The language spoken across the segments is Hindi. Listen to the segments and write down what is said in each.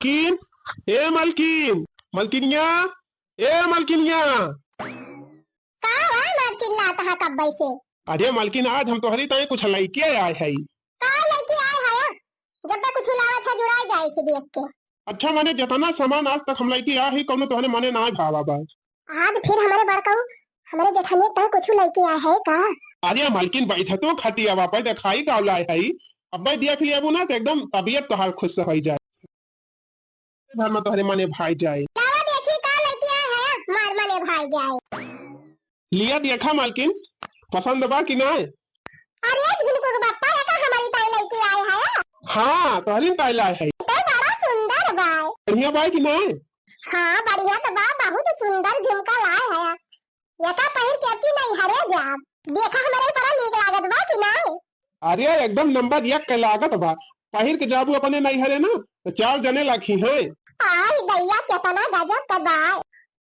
मलकिन, ए मलकिन, मलकिनिया, ए मलकिनिया। का हुआ मार चिल्लाता है कब से? अरे मलकिन, आज हम तोहरी ताई कुछ लइके आए है। का लेके आए है? जब तक कुछ लावा था जुड़ाई जाए थे देख के। अच्छा माने जितना सामान आज तक हम लइके आए ही कौनो तोहरे माने ना भावा बा। आज फिर हमारे बड़काऊ हमारे जेठानी तक कुछ लेके आए है का? अरे मलकिन बैठे तो खटिया वापस दिखाई का लाए है। अब भाई देख लिया ना तो एकदम तबीयत तोहार खुश हो जाए। घर में तोहरे माने भाई जाए। लावा देखी का लेके आए है? मार माने भाई जाए। लिया देखा मलकिन, पसंद बा कि ना? अरे झुनको के बापा का हमारी ताई लेके आए है। हाँ तोहरी ताई लाए है। तो बड़ा सुंदर बा। बढ़िया बा कि ना? हाँ बढ़िया तो बा, बहुत सुंदर झुमका लाए है। यका पहिर के की नहीं हरे जाब। देखा हमारे पर नीक लागत बा कि ना? अरे एकदम नंबर 1 के लागत बा। पहिर के जाबू अपने नहीं हरे ना तो 4 जने लाखी है। आई दैया कितना गजब का बा।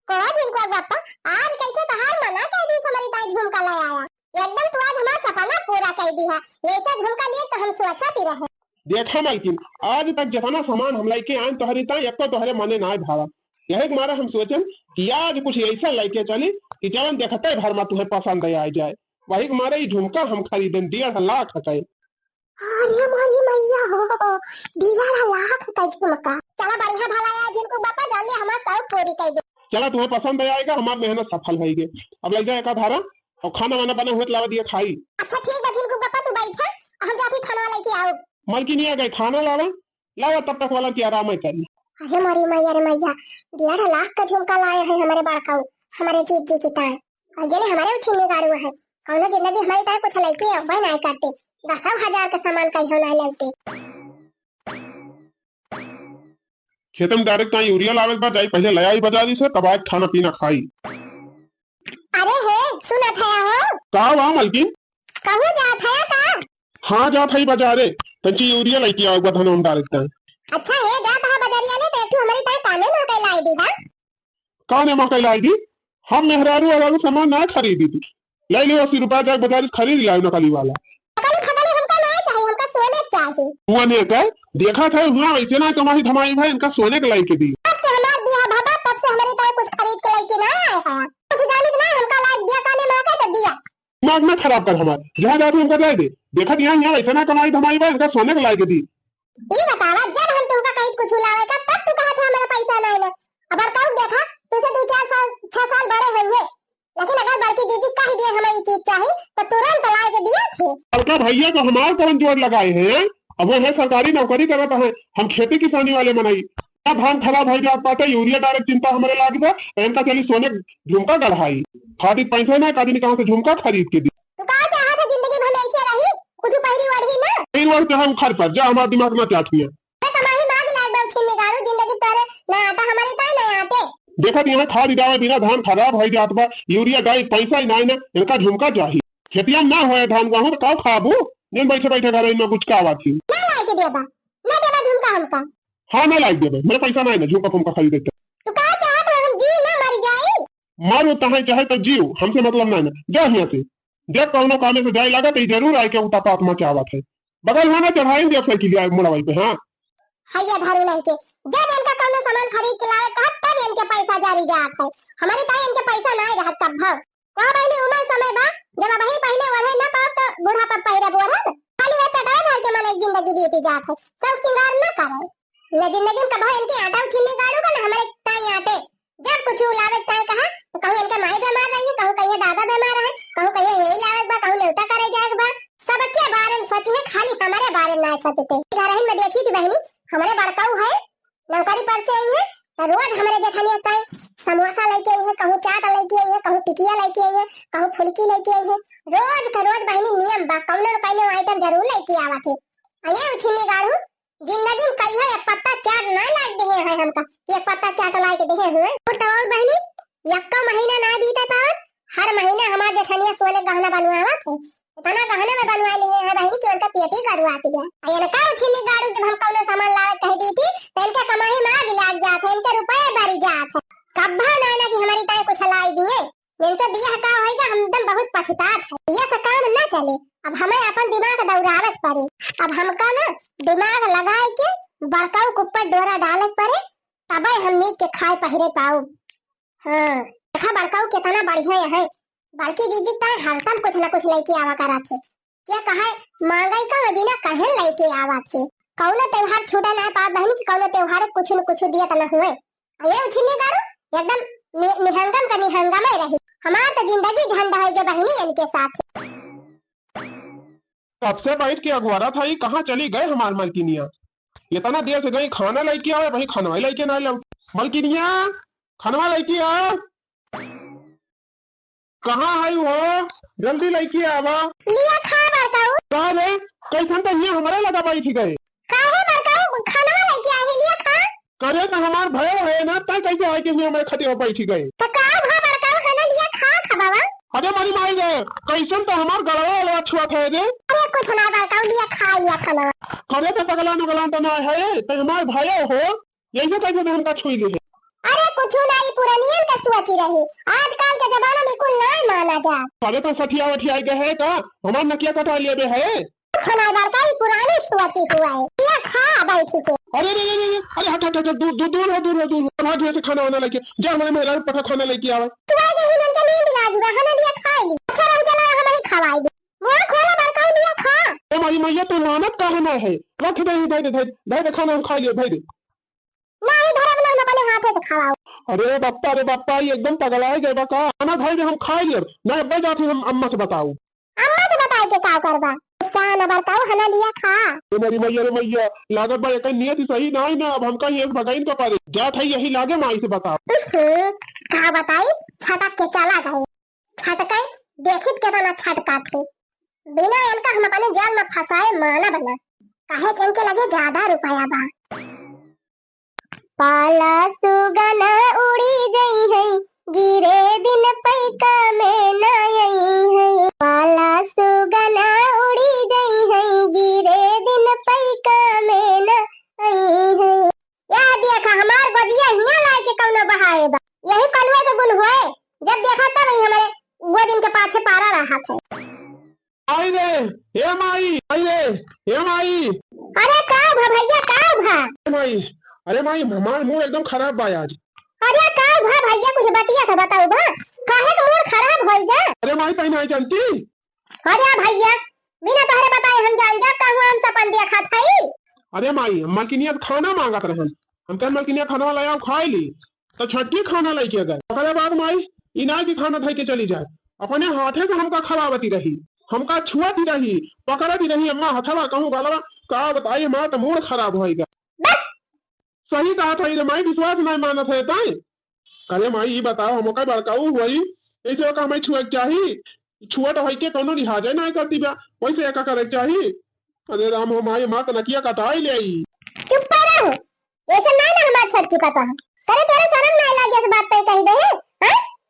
कौन झुमका बापा आज कैसे तहार मना कर दी हमारी ताई झुमका ले आया। एकदम तू आज हमारा सपना पूरा कर दी है। ऐसा झुमका लिए तो हम सोचत ही रहे। देखा मलकिन, आज तक जितना सामान हम लेके आए तोहरी ताई एको तोहरे मने ना भावा। यही के मारा हम सोचन कि आज कुछ ऐसा लेके चली कि जवन देखते भर में तुम्हें पसंद आ जाए। वही के मारे झुमका हम खरीदन 1.5 लाख का। अरे हमारी मैया हो 1.5 लाख का झुमका। चला बढ़िया भला है जिनको बापा जल्दी हमारा सब पूरी कर दे। चला तुम्हें पसंद आएगा, हमारी मेहनत सफल होगी। अब ले जाए का धारा और खाना वाना बना हुआ लावा दिया खाई। अच्छा ठीक है जिनको बापा तू बैठा हम जाते खाना लेके आओ। मलकिन आ गए खाना लावा लावा तब तक वाला की आराम कर। अरे हमारी मैया रे मैया 1.5 लाख का झुमका लाए हैं हमारे बड़काऊ हमारे जीत जी की ताई। और जने हमारे उछिन्नी गाड़ू है कौनो जिंदगी हमारी ताई कुछ लेके वह नहीं करते। 10,000 का सामान कहीं नहीं लेते। खेत में डायरेक्ट यूरिया लावे के बाद जाई पहले ले आई बाजारी से तब आज खाना पीना खाई। अरे हे सुना था हो का हुआ मलकिन? कहूं जा था का? हाँ जा था बाजारे तंची यूरिया लेके आओ धन डायरेक्ट। अच्छा हे जा था बाजारिया ले तो तू हमारी ताई काने में कई लाई दी है। काने में कई लाई दी? हम मेहरारू वाला सामान ना खरीदी थी। ले लो 80 रुपया जाके बाजार से खरीद लाओ नकली वाला। नकली खकली हमका नहीं चाहिए, हमका सोने के चाहिए। हुआ ने का देखा था हुआ वैसे ना कमाई धमाई भाई इनका सोने के लाई के दी। तब से हमार दिया बाबा तब से हमारी ताई कुछ खरीद के लेके ना आया है। कुछ जानी ना हमका लाइक दिया काने में का तो दिया। दिमाग में खराब कर हमारे जहाँ जाते हमका दे दे। देखा यहाँ वैसे ना कमाई धमाई भाई इनका सोने के लाई के दी। ये बतावा जब हम तुमका कहीं कुछ लावे का तब तू कहा था हमारा पैसा नहीं है। अब कहूं देखा तुझे 2-4 साल 6 साल बड़े होंगे लेकिन अगर बड़की दीदी कह दिए हमें चीज चाहिए तो तुरंत ला के दिए थे। बड़का भैया को हमारे कौन जोड़ लगाए हैं? अब वो है सरकारी नौकरी करता है, हम खेती किसानी वाले मनाई। अब हम खराब हो जात पाते यूरिया डायरेक्ट चिंता हमारे लाग दे इनका चली सोने झुमका गढ़ाई खादी पैसा ना कादी कहाँ से झुमका खरीद के दी। तू कहा चाहा था जिंदगी भर ऐसे रही कुछ पहली वाली ना तीन बार से हम खर पर जा हमारे दिमाग में क्या किया। कमाई मांग लाग दो छिन्नी गाड़ू जिंदगी तोरे ना आता हमारी ताई नहीं आते। देखा यहाँ खाद डाले बिना धान खराब हो जात बा यूरिया डाई पैसा ही नहीं ना इनका झुमका चाहिए। खेतिया ना हो धान गेहूं तो खाबू नहीं बैठे बैठे घर में कुछ का बात ना ला के देबा ना देबा झुमका हमका। हाँ ना लाइक देबे मेरे पैसा नहीं ना झुमका फुमका खरीदे। तू कहा चाहत हम जी ना मर जाई। मारो तहां चाहे तो जीव हमसे मतलब नहीं ना जा यहाँ से। देख कौनो कामे से जाए लगा तो जरूर आए के उतापा आत्मा चाहत है बगल में ना चढ़ाई देख साइकिल मुड़ाई पे। हाँ हैया धारू नहीं के जब इनका कोनो सामान खरीद के लावे कहा तब इनके पैसा जारी जात है। हमारी ताई इनके पैसा नहीं रहत तब भाव कहा बहनी उम्र समय बा जब वही पहले वही ना पाओ तो बूढ़ा पर पहिरे बोरत खाली रहता डर भर के मन एक जिंदगी बीती जात है। सब सिंगार ना करे ले जिंदगी में कभी इनके आटा छिन्नी गाड़ू का ना हमारे ताई आटे जब कुछ लावे ताई कहा तो कहूं इनका माई बीमार रही कहूं कहिए दादा बीमार है कहूं कहिए यही लावे बा कहूं नेवता करे जाए बा सबके बारे में सोची है खाली हमारे बारे में ना सोचते। घर में देखी थी बहनी हमारे बड़काऊ है नौकरी पर से आई है तो रोज हमारे जेठानी आता है समोसा लेके आई है कहूं चाट लेके आई है कहूं टिकिया लेके आई है कहूं फुलकी लेके आई है। रोज का रोज बहनी नियम बा कौनो न कौनो आइटम जरूर लेके आवा थे। अये उछिन्नी गाड़ू जिंदगी में कई है पत्ता चाट ना लाग दे है हमका एक पत्ता चाट ला के दे हुए तो और बहनी यक्का महीना ना बीता था हर महीने हमारे जेठानिया सोने गहना बनवावा थे इतना गहना में बनवा लिए है बहनी कि उनका पेटी करवाती है। अये का उछिन्नी गाड़ू जब हम कौनो सामान लावे कह दी थी तो इनके कमाई मांग लाग जाते इनके रुपए भरी जाते कब्बा ना ना कि हमारी ताई कुछ लाई दिए इनसे बियाह का होएगा हमदम बहुत पछतात है। ये सब काम ना चले अब हमें अपन दिमाग दौड़ावत पड़े। अब हमका ना दिमाग लगाए के बड़काऊ के ऊपर डोरा डाले परे तबे हमनी के खाए पहिरे पाऊ। हाँ देखा बड़काऊ कितना बढ़िया है, बल्कि दीदी ता हरदम कुछ ना कुछ लेके आवा करा थे। क्या कहे महंगाई का बिना कहे लेके आवा थे। कौनो त्योहार छूटा ना पा बहनी की, कौनो त्योहार कुछ न कुछ दिया तना हुए। ये उछिने दारू एकदम निहंगम का निहंगम ही रही। हमार तो जिंदगी झंड है के बहनी इनके साथ। सबसे बैठ के अगवारा था, कहाँ चली गए हमार मलकिनिया। इतना देर से गई खाना लेके आवे, भाई खानवा लेके ना लो। मलकिनिया खानवा लेके आ, कहाँ है वो, जल्दी लेके आवा। लिया खा बड़काऊ। कहा रे कैसन तो हिया हमारे लगा बैठ गए। काहे बड़काऊ खानवा लेके आए लिया खा। करे तो हमार भयो है ना, तय कैसे है कि हमारे खटे हो बैठ गए। तो का भा बड़काऊ है ना लिया खा खबावा। अरे मारी माई गए कैसन तो हमार गलवा वाला छुआ था रे। अरे कुछ ना बड़काऊ लिया खा लिया खाना। करे तो पगला नगला तो ना है, तो हमार भयो हो यही कैसे तो हमका छुई ले। अरे कुछ नहीं पुरानियन का सोची रही, आजकल के जमाना में कुल नहीं माना जा। अरे तो सठिया वठिया गए है का, हमार नकिया कटा लिए है। कुछ नहीं बड़काऊ पुरानी सोची हुआ है, लिया खा बैठी के। अरे रे रे रे, अरे हट हट हट, दूर दूर दूर है, दूर है, दूर है। भाग से खाना वाना लेके जा, हमारे मेरा पका खाना लेके आवे। तुआई के हिनन के नींद लागी बा, हना लिया खा ली। अच्छा रह चला हम ही खवाई दे। मुंह खोला बड़काऊ लिया खा। ए मारी मैया तो मानत का है ना है, रख दे दे खाना हम खा लिए भाई दे। नहीं धरम ना अपने हाथे से खवाओ। अरे बाप्पा ये एकदम पगला है गए बका। खाना भाई दे हम खा लिए ना, अब जाते हम अम्मा से बताऊ। अम्मा से बताई के का करबा, शान बड़काऊ हना लिया खा। ए मारी मैया रे मैया, लागत बा एक नियत सही ना है ना, अब हमका ये भगाइन को पारे जात है, यही लागे माई से बताओ। का बताई छटक के चला गए। छटके देखित कितना छटका थे, बिना इनका हम अपने जाल में फंसाए माना बना। काहे से इनके लगे ज्यादा रुपया बा। पाला सुगना उड़ी गई है, गिरे दिन पैका में ना आई है। पाला सुगना उड़ी गई है, गिरे दिन पैका में ना आई है। या देखा हमार गोदिया हिया लाए के कौनो बहाए बा, यही कलवे के गुण हुए। जब देखा तब ही हमारे गोदिन के पाछे पारा रहा था। आई रे ए माई, आई रे ए माई। अरे का भा भैया का भा। माई अरे माई हमार मुंह एकदम खराब बा आज। अरे का भा भैया कुछ बतिया था बताओ बा, काहे का मूड खराब होई जा। अरे माई तई नहीं जानती। अरे भैया बिना तोहरे बताए हम जान जा कहूं हम सपन देखा थाई। अरे माई मलकिनिया खाना मांगत रहन, हम कल मलकिनिया खाना लाया खाई ली, तो छठी खाना लेके गए। ओकरे बाद माई इनार की खाना धइ के चली जाए, अपने हाथे से हमका खवावती रही, हमका छुआती रही, पकड़ती रही। अम्मा हथवा कहूँ गलवा का बताइए, माँ तो मूड खराब होएगा। सही कहा था रे माई, विश्वास नहीं मानत है ताई। अरे माई ये बताओ हमका बड़काऊ हुई ऐसे का हमें छुए चाहिए, छुआ तो है के कोनो लिहाज नहीं करती बा, वैसे एका करे चाहिए। अरे राम हो माई, माँ तो नकिया कटाई ले आई। चुप रहो, ऐसे नहीं ना हमार छटकी पता है। करे तोरे शर्म नहीं लागे इस बात पे कही दे हैं,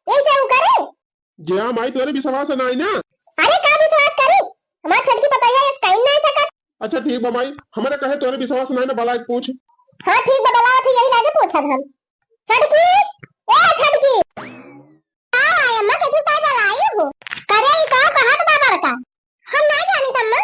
ऐसे वो करे जे हां माई तोरे विश्वास नहीं ना। अरे का विश्वास करे, हमार छटकी पता है इस कहीं नहीं सकत। अच्छा ठीक बा माई, हमारे कहे तोरे विश्वास नहीं ना, भला एक पूछ। हाँ ठीक बा, बला थी यही लागे पूछब हम। छटकी ए छटकी आ अम्मा के तू काय बलाई हो। करे ई का कहत बा बड़का, हम नहीं जानी तम्मा।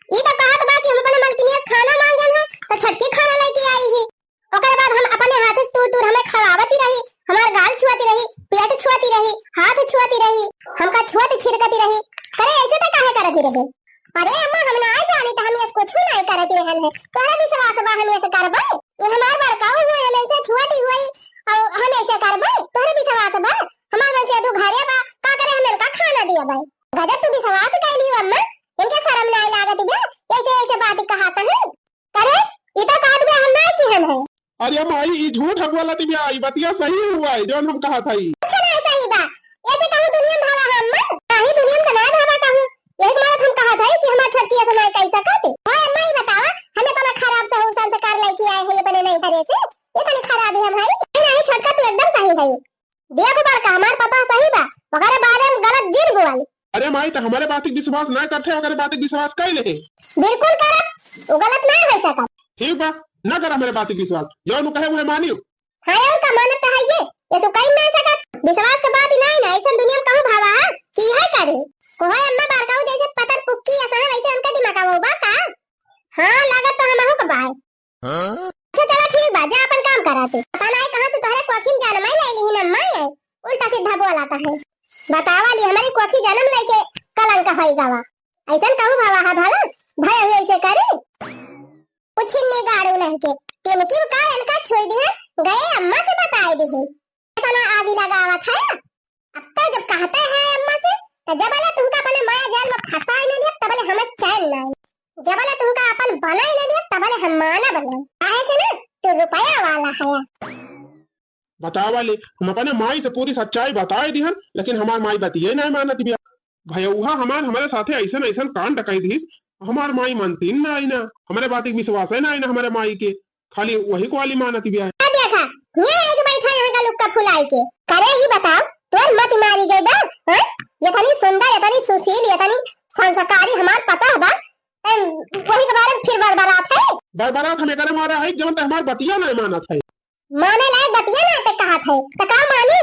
ई तो कहत बा कि हम अपने मलकिनिया खाना मांगन है तो छटकी खाना लेके आई ही। ओकर बाद हम अपने हाथ से तूर तूर हमें खवावती रही, हमार गाल छुआती रही, पेट छुआती रही, हाथ छुआती रही, हमका छुआती छिड़कती रही। करे ऐसे तो काहे करती रही। अरे अम्मा हम ना जानी तो हम इसको छू नहीं करती रहन है, तोरा विश्वास बा हम ऐसे करबे। ये हमार बड़काऊ हुए हम ऐसे छुआती हुई और हम ऐसे करबे, तोरा विश्वास बा। हमार बस ये तू घरे बा का करे हम इनका खाना दिया भाई। गजब तू विश्वास कैली हो अम्मा, इनके शर्म नहीं लागत बे ऐसे ऐसे बात कहत है। करे ई तो कहत बे हम नहीं किहन है। अरे माई ये झूठ हगवाला दिव्या, ये बतिया सही हुआ है जो हम कहा था। अच्छा नहीं सही बा, ऐसे कहूं दुनिया में भावा हम नहीं, दुनिया में ना भावा कहूं। एक बार हम कहा था कि हमार छटकी ऐसा नहीं कैसा कहते। हां अम्मा ही बतावा, हमें तो ना खराब से संस्कार लेके आए हैं ये बने नहीं करे से, इतनी खराबी हम है नहीं। छटका तो एकदम सही है, देखो बड़का हमार पता सही बा, वगैरह बारे में गलत जिद बोल। अरे माई तो हमारे बात विश्वास ना करते, अगर बात विश्वास कर ले बिल्कुल करब, वो गलत नहीं है सकत। ठीक बा ना करा मेरे बात विश्वास, जो नु कहे वो मानियो। हां और का मानत है ये तो कहीं नहीं सकत। विश्वास के बात नहीं ना ऐसा दुनिया में कहूं भावा की है करे। कोई अम्मा बड़काऊ जैसे पतर पुक्की ऐसा है वैसे उनका दिमाग वो बा का। हां लागत तो हम हो का भाई अच्छा चलो ठीक बा, जा अपन काम करा तू। पता नहीं कहां से तोहरे कोखी जन्म ले ली न मैं उल्टा सीधा बोलाता है। बतावा ली हमारी कोखी जन्म लेके कलंक होई गावा। ऐसन कहू भावा हा भला भय हुए ऐसे करे कुछ नहीं गाड़ू नहीं के टिमकी का इनका छोड़ दी है गए अम्मा से बताए दी है ऐसा ना आदि लगावा था। अब तो जब कहते हैं अम्मा से तो जब वाला तुमका अपने माया जाल में फंसा नहीं लिया तब वाले हमें चैन ना जब वाला तुमका अपन बना ही नहीं लिया तब वाले हम माना बना काहे से ना तो रुपया वाला है। बताओ वाले हम अपने माई से पूरी सच्चाई बताए दी लेकिन हमार माई बतिये नहीं मानत बिया। भैया हमारे साथे ऐसा ऐसा कान डकाई दी हमार माई मानती ना आई ना हमारे बात विश्वास है ना आई ना हमारे माई के खाली वही को वाली मानती बिया। देखा ये एक बैठा यहाँ का लुक्का फुलाई के करे ही बताओ तोर मत मारी गई बा हैं ये तनी सुंदर ये तनी सुशील ये तनी संस्कारी हमार पता है बा वही के बारे में फिर बरबरात है। बरबरात हमें करे मारा है जब तक हमार बतिया नहीं मानत है माने लायक बतिया ना ते कहा थे तो का मानी।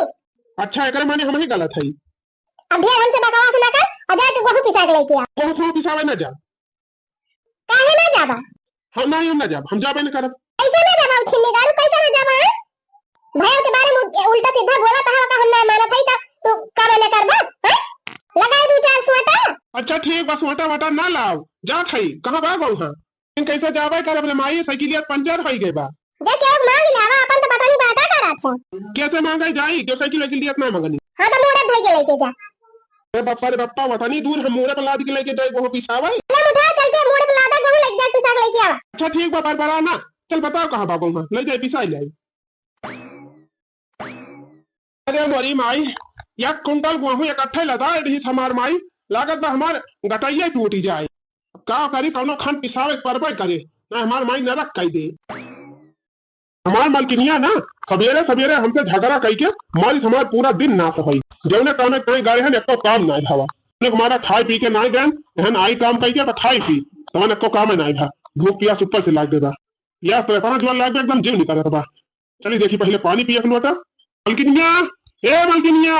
अच्छा एकरे माने हम ही गलत है। अब ढेर हमसे बकवास ना कर और जाके गेहूं पिसा के लेके आ। गेहूं पिसावे ना जा काहे ना जाबा हम ना जाब हम जाबे न करब ऐसा ना जाबा छिन्नी गाड़ू कैसा ना जाबा भाई के बारे में उल्टा सीधा बोला था का हम ना मानत है तो तू का ना करबा हैं लगाई दू चार सोटा। अच्छा ठीक बस वाटा वाटा ना लाओ जा खाई कहां बा गऊ हां इन कैसे जाबे करब ले माई साइकिलिया पंचर होई गई बा जे के मांग लावा अपन तो पता नहीं बाटा करा था कैसे मांगे जाई जो साइकिल के लिए इतना मांगनी। हां तो मोड़ा भाई के लेके जा ए बापा रे बापा वता नहीं दूर हम मोड़े पर लाद के लेके जाए वो पिसावे ले उठा चल के मोड़ पे लादा गेहूं लेके जा पिसा के लेके आ। अच्छा ठीक बा बड़ा ना चल बताओ कहां बा गऊ हां ले जाए पिसाई ले। अरे मोरी माई एक कुंटल गेहूं इकट्ठे लदा रही हमार माई लागत बा हमार गटैया टूटी जाए का करी कौनो खान पिसावे परबे करे ना हमार माई नरक कई दे। हमार मालकिनिया ना सवेरे सवेरे हमसे झगड़ा कई के मारी हमार पूरा दिन नाश होई जौने काम कहीं गए हैं एको काम नहीं भावा हमारा खाए पी के नहीं गए एहन आई काम कई के खाई पी तमन एको काम नहीं भा भूख पियास ऊपर से लाग देता या तो 5 बार लाग दे एकदम जीव निकल बा। चलिए देखी पहले पानी पिए लोटा मलकिनिया ए मलकिनिया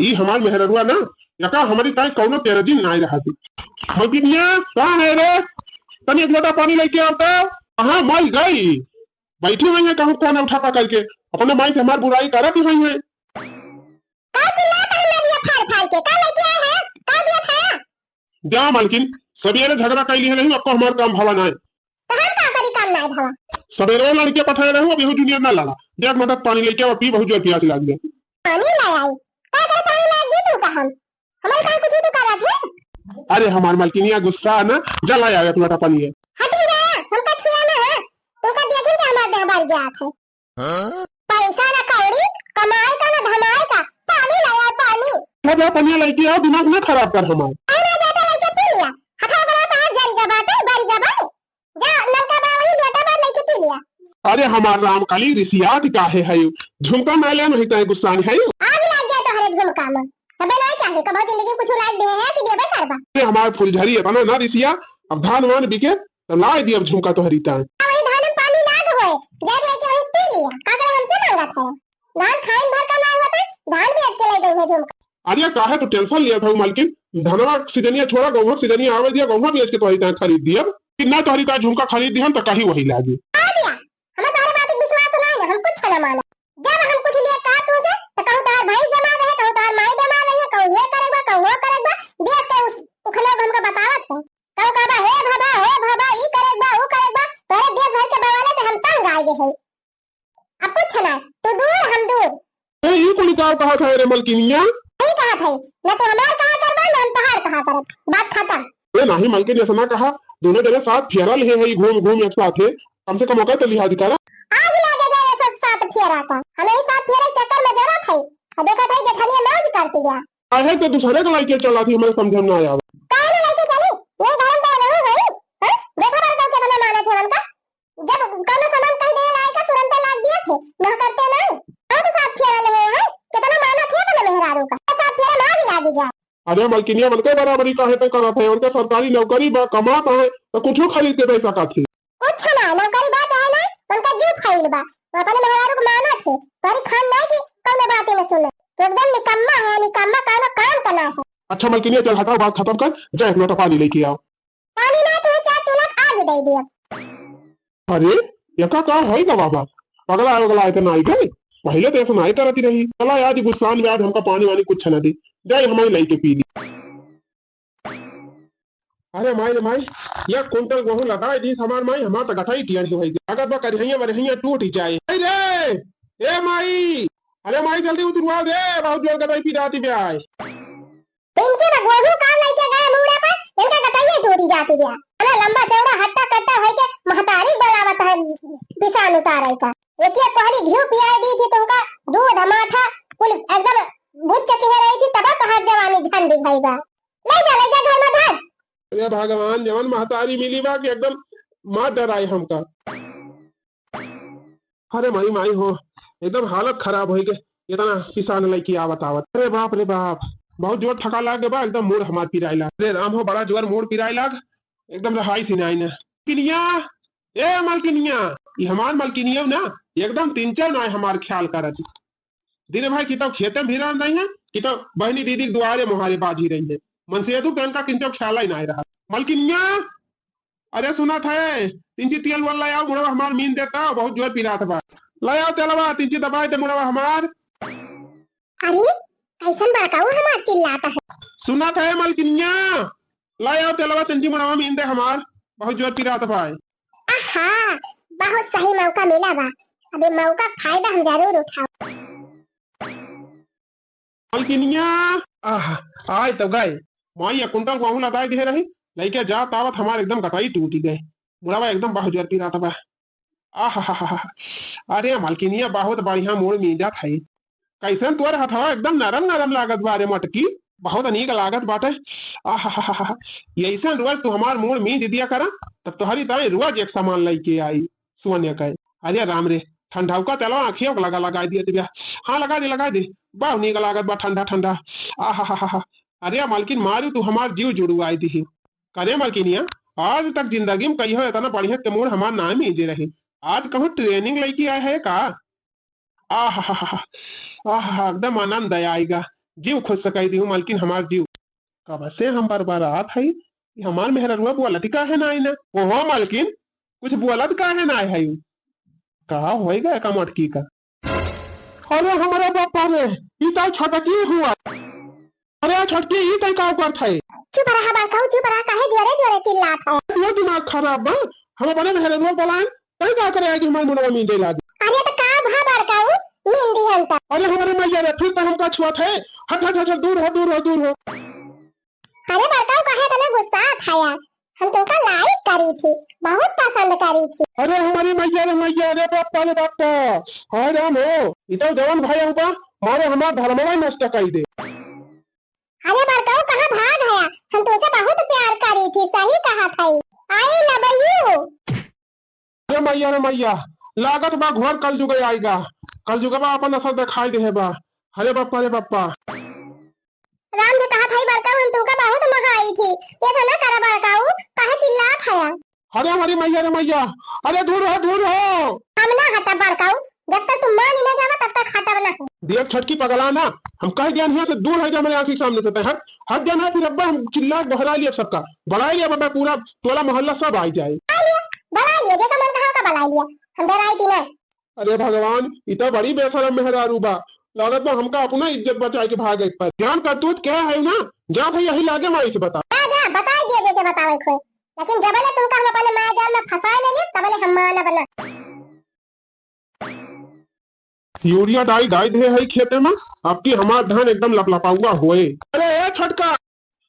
ई हमार मेहररुआ ना यका हमारी ताई कौनो तेरजी नहीं रहती मलकिनिया कहां है रे तनी एक लोटा पानी लेके आता कहां मल गई बैठी हुई है कहूं कौन उठा पा करके अपने माई से हमारी बुराई करा दी हुई है। का चिल्लाता है मेरी फाड़ फाड़ के का लेके आया है का दिया था जा मालकिन सवेरे झगड़ा कैली है नहीं आपको हमारा काम भावा नहीं तो हम का करी काम नहीं भावा सवेरे लड़के पठाए रहे अभी जूनियर ना लड़ा देख मदद पानी लेके आओ पी बहुत जोर प्यास लग गया पानी ले आई का करे पानी ला दी तू का हम हमारे का कुछ तो करा थे। अरे हमार मालकिनिया गुस्सा ना जला आया तुम्हारा पानी है हटी जा हम का छुआ ना है तो का देखें कि हमारे देह भर जात है पैसा ना कौड़ी कमाई का ना धमाई का पानी लाया पानी क्या पानी लेके आओ दिमाग ना खराब कर हमारा आना जाता लेके पी लिया हथा बड़ा तो हाथ जरी का बात है बारी का बात जा नलका बा वही लोटा बार लेके पी लिया। अरे हमार राम काली रिसियात काहे है झुमका मेले नहीं तय गुस्सा नहीं है आग लग जाए तो हरे झुमका में तबे नहीं चाहे कब जिंदगी कुछ लाइक दे है कि देबे करबा अरे हमार फुलझड़ी है ना रिसिया अब धान वान बिके तो लाई दी अब झुमका तो हरीता है वही धान में पानी लाग होए जग लेके वही पी लिया का करे हमसे मांगा था धान खाइन भर का ना होता धान बेच के ले गई है झुमका। अरे काहे तो टेंशन लिया था मालकिन धनवा सीजनिया छोड़ा गौवा सीजनिया आवे दिया गौवा बेच के तो हरीता खरीद दिया कितना तो हरीता झुमका खरीद दिया तो कहीं वही लागी आ दिया हमें तुम्हारी बात पे विश्वास नहीं है हम कुछ ना माना जब हम कुछ लिए कहा तू से तो कहूं तार भाई जमा रहे कहूं तार माई जमा रही है कहूं ये करेगा कहूं वो करेगा देश के उस उखलोग हमको बतावत है कहूं कहबा हे बाबा ई करेगा वो करेगा तोरे देश भर के बवाले से हम तंग आ गए हैं अब कुछ ना तू दूर हम दूर ए ई को निकाल कहा था रे मलकिनिया नहीं कहा था ना तो हमार कहा करबा ना हम तोहार कहा करब बात खत्म। ए नहीं मलकिन ऐसा ना कहा दोनों जने साथ फेरा लिए है घूम घूम एक साथ है कम से कम मौका तो लिहाज करा आग लगे गए सब साथ फेरा का हमें इस साथ फेरे के चक्कर में जरा थे अब देखा था जेठनिया मौज करती गया आहे तो दूसरे को लाइके चला थी हमारे समझ में ना आया काहे ना लेके चली ये धर्म का नहीं है हैं देखा बार के बना माना थे उनका जब कोनो सामान कह दे लाए का तुरंत लाग दिए थे ना करते नहीं और तो साथ फेरा ले हैं कितना माना थे अपने मेहरारू का साथ फेरा ना भी लागी जा। अरे मलकिनिया बनके बराबरी काहे पे करत है उनके सरकारी नौकरी बा कमात है तो कुछ खरीद के दे सकत थी कुछ ना नौकरी बात है ना उनका जीव फाइल बा वो अपने मेहरारू को माना थे तारी खान नहीं की कोनो बातें न सुने तो एकदम निकम्मा है निकम्मा कोनो काम करना है। अच्छा मलकिनिया चल हटाओ बात खत्म कर जा एक लोटा पानी लेके आओ पानी ना तो चार चूल्हा आग दे दिया। अरे एका का है का बाबा पगला वगला आए नाई गए पहले तो ऐसा नाई करती रही चला याद गुस्सान याद हमका पानी वानी कुछ न दी जाए हमारी लाई के पी ली। अरे माई रे माई एक कुंटल गेहूं लगाए दी हमार माई हमार तो गठाई टियर की होई अगर बा करहिया वरहिया टूट ही जाए रे ए माई अरे माई जल्दी उतरवा दे बहुत जोर गदाई पी जाती ब्याह पिंचे में गोहू का लेके गए मुड़ा पर इनका गटाइए टूटी जाती बिया अरे लंबा चौड़ा हट्टा कट्टा होई के महतारी बनावत है पिसान उतारे का एक कोहली घी पियाई दी थी तुमका दूध माठा कुल एकदम भूत चकी है रही थी तब कहां जवानी झंडी भईगा ले जा घर में धर। अरे भगवान जवन महतारी मिली बा कि एकदम मार डराए हमका। अरे माई माई हो एकदम हालत खराब हो गई इतना किसान लड़की आवत आवत अरे बाप बहुत जोर थका लाग बा एकदम मूड हमार पिराई लाग अरे राम हो बड़ा जोर मूड पिराई लाग एकदम रहाई सिनाई ना किनिया ए मलकिनिया ये हमार मलकिनिया ना एकदम तीन चार ना हमार ख्याल करत दिन भाई की तो खेते भी रह नहीं है कि तो बहनी दीदी दुआरे मुहारे बाजी रही है मन से तू का किंचो ख्याल ही नहीं रहा मलकिनिया अरे सुना था तीन तेल वाला आओ मुड़वा हमार मीन देता बहुत जोर पी रहा था लाओ तेलवा तीन दबाए थे मुड़वा हमार। अरे कैसन बड़काऊ हमार चिल्लाता है सुना था मलकिनिया लाओ तेलवा तीन मुड़वा मीन दे हमार बहुत जोर पी रहा था भाई। आहा बहुत सही मौका मिला बा अबे मौका फायदा हम जरूर उठाओ। मलकिनिया आए तो गए माई कुंटल गेहूं लगाए दे रही लइके जा तावत हमार एकदम कटाई टूटी गए मुड़ावा एकदम बहुत जोर पी रहा था आहा अरे मलकिनिया बहुत बढ़िया मोड़ मीजा था कैसे तोर हथवा एकदम नरम नरम लागत बारे मटकी बहुत अनीक लागत बाटे आहा ऐसा रोज तू हमार मोड़ मीज दिया करा तब तुम्हारी ताई रोज एक सामान लेके आई सोने का। अरे राम रे ठंडा का तेलवा आँखियों को लगा दिया दिव्या हाँ लगा दे बहुत नीक लागत बा ठंडा ठंडा आहा अरे मालकिन मारू तू हमार जीव जुड़ू आई थी करे मालकिनिया आज तक जिंदगी में कही हो इतना बढ़िया के मोड़ हमार नाम ही जे रहे आज कहूँ ट्रेनिंग लेके आए है का आहा एकदम आनंद आएगा जीव खुद सकाई दी मालकिन हमार जीव कब से हम बरबारात है हमार मेहरुआ बोलत का है ना ना ओहो मालकिन कुछ बोलत का है ना है कहा होएगा का मटकी का। अरे हमारा बापा रे इता छटकी हुआ अरे छटकी ही कई का ऊपर था चुप रहा बड़काऊ चुप रहा काहे जोरे जोरे चिल्लात है वो दिमाग खराब बा हम अपने मेहरुआ बोलाए कई का करे आज हमार मुंडवा मींदे लागी। अरे तो का भा बड़काऊ मींदी हम त अरे हमारे मैया रे फिर तो हमका छुआ थे हट दूर हो। अरे बड़काऊ काहे तना गुस्सा था यार हम तुमका लाइक करी थी बहुत पसंद करी थी। अरे हमारी मैया रे बापा हाय राम हो इतना जवान भाई हुआ मारे हमार धर्मवा नष्ट कर दे। अरे बड़काऊ कहाँ भाग गया हम तुमसे बहुत प्यार करी थी सही कहा था आई लव यू। अरे मैया लागत बा घोर कल जुग आएगा कल जुगवा अपन असर दिखाई दे बा। अरे बापा राम जी कहा था बड़काऊ हम तुमका बहुत महाई थी ये तो ना करा बड़काऊ कहा चिल्लात है। अरे हमारी मैया अरे दूर हो हम ना हटा बड़काऊ जब तक तुम मान ना जावा तब तक खाता बना देख छटकी पगला ना हम कह ज्ञान है तो दूर है हमारे आंखों के सामने से हट जाना फिर अब्बा हम चिल्ला बहरा लिया सबका बड़ा लिया बाबा पूरा टोला मोहल्ला सब आ जाए बड़ा लिया जैसा मन कहा का बड़ा लिया हम डर आई थी ना। अरे भगवान इतना बड़ी बेशरम मेहरारू बा लागत में हमका अपना इज्जत बचा के भाग एक पर ध्यान करतूत क्या है ना जा भाई यही लागे माई से बता जा बता दिया जैसे बतावे खोए लेकिन जबले तुमका हम अपने माया जाल में फंसा ले लिए तबले हम माना बना। यूरिया डाई दे है खेते में अब की हमार धान एकदम लपलपाऊआ होए। अरे ए छटका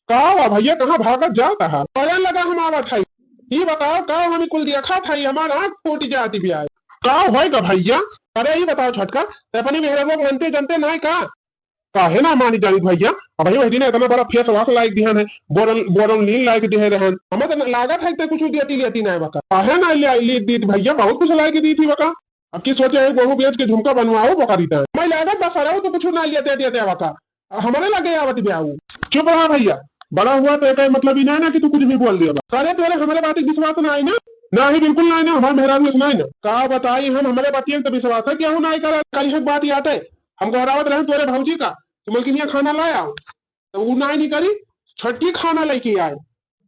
कहा भैया कहाँ भागत जाता है पहले लगा हम आवत है ये बताओ का हमें कुल देखा था हमारा आँख फूट जाती भी आए का होएगा भैया। अरे ये बताओ छटका अपनी मेहरबा बनते जनते ना काहे ना मानी जानी भैया अब वही दिन इतना बड़ा फेस वाश लाइक दिहन है बोरन लीन लाइक दिहे रहन हमें तो लागत है कुछ देती ना बका काहे ना ली दी भैया बहुत कुछ लाइक दी थी बका अब की सोचे है गेहूं बेच के झुमका बनवाओ बका दी मैं लागत बस रहा तो कुछ ना देते बका हमारे लगे आवत ब्याह चुप रहा भैया बड़ा हुआ तो मतलब ही ना कि तू कुछ भी बोल दिया अरे तेरे हमारे बात विश्वास ना आई ना ही बिल्कुल ना ना हमारे मेहराब में सुनाई ना कहा बताई हम हमारे बात तो विश्वास है क्यों ना कर कल एक बात याद है हम गौरावत रहे तोरे भौजी का तो मलकिनिया खाना लाया तो वो ना नहीं करी छटकी खाना लेके आए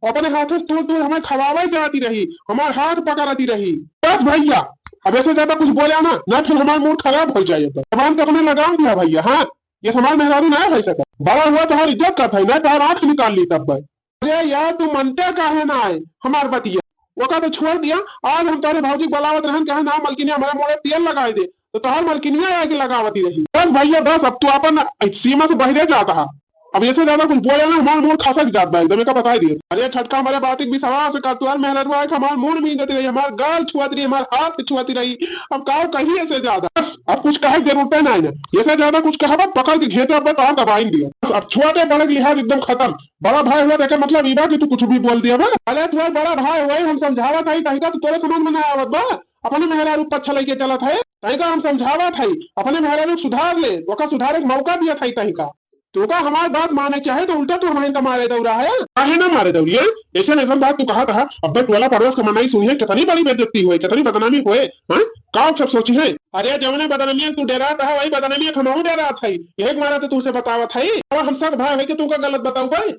अपने हाथों से तोड़ हमें खवावे जाती रही हमारे हाथ पकड़ती रही बस भैया अब ऐसे ज्यादा कुछ बोले ना फिर हमारा मूड खराब हो जाए। तो जबान तो अपने लगाम दिया भैया। हाँ, ये हमारे मेहरारू ना है सका बड़ा हुआ तो हमारी इज्जत का था ना, चार आंख निकाल ली तब। अरे यार तू मनते काहे ना है हमार बतिया, वो का तो छोड़ दिया। आज हम तारे भौजी बलावत रहन कहे ना मलकिनिया हमारे मोड़े तेल लगाए दे, तो तोहर मलकिनिया आके लगावती रही। बस भैया बस, अब तू अपन सीमा से बहरे जाता है। अब ऐसे ज्यादा कुछ बोले ना हमारा मूड खसक जाता है, एकदम का बता दिए। अरे छटका हमारे बात भी सवाल से का तुअर मेहनत हुआ हमारे मूड में देती रही, हमारे गाल छुआती रही, हमारे हाथ छुआती रही। अब काव कहीं ऐसे ज्यादा बस, अब कुछ कहे जरूरत नहीं ना, ऐसे ज्यादा कुछ कहा पकड़ के घेते अब तो दबाई दिया। अब छोटे बड़े लिहाज एकदम खत्म। बड़ा भाई हुआ देखे मतलब इबा की तू कुछ भी बोल दिया। अरे तुम्हारे बड़ा भाई हुआ हम समझावा था तो तोरे समझ में नहीं आवत बा। अपने मेहरारू पच्छा लेके चला था तही का हम समझावा था, अपने मेहरारू सुधार ले, ओका सुधारे का मौका दिया था तही का। तो का हमारी बात माने चाहे तो उल्टा तो हमारे का मारे दौरा है, काहे ना मारे दौड़िए। ऐसे नहीं बात तू कहा था अब टोला पड़ोस का मनाई सुनी है, कितनी बड़ी बेइज्जती हुई, कितनी बदनामी हुए। का सब सोची है। अरे जमने बदनामी तू डरा था वही बदनामी हम डरा था, एक मारा तो तुझसे बतावा था हम सब भाई है कि तू का गलत बताऊ भाई।